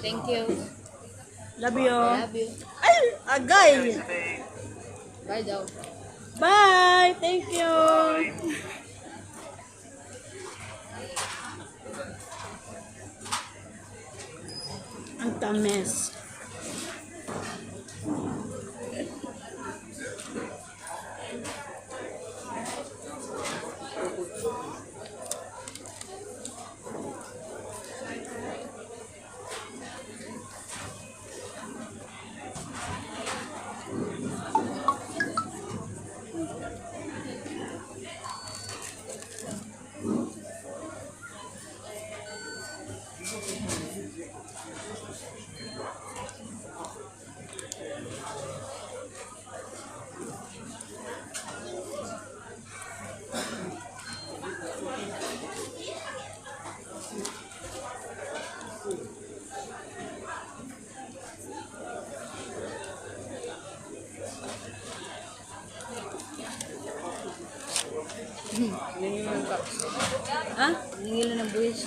Thank you. Love you. Love you. Ay, agay. Bye daw. Bye. Thank you. Ang tamis. Nangilo ng cups. Ha? Nangilo ng buwis.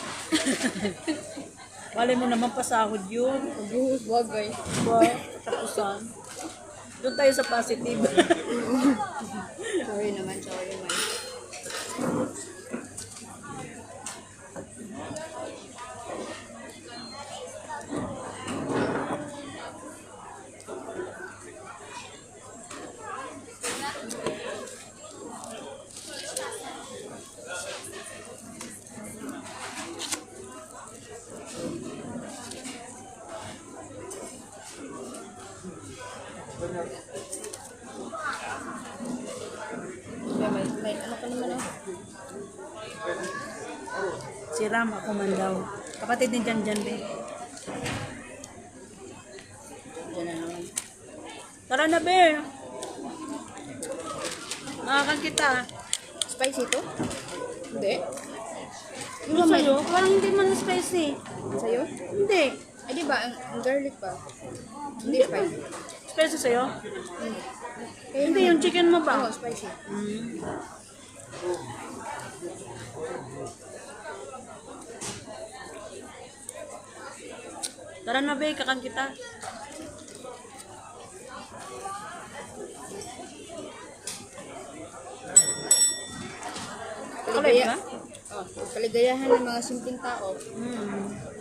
Wala mo naman pasahod yun. Buhos bagay. Diba? Tapusan. Doon tayo sa positive. Sorry naman. May ano ka naman Si Ram, ako man daw. Kapatid ni Jan Jan, be. Diyan na naman. Tara na, be. Nakakan kita. Spicy to? Hindi. Yung sa'yo, parang hindi man spicy. Sa'yo? Hindi. Ay di ba, ang garlic pa. Hindi spicy. Spicy sa'yo? Kaya Hindi, yung chicken mo ba? Oo, spicy. Tara na, be. Kakan kita. Kulit Kaligaya. ba? Kaligayahan ng mga simpleng tao. Hmm.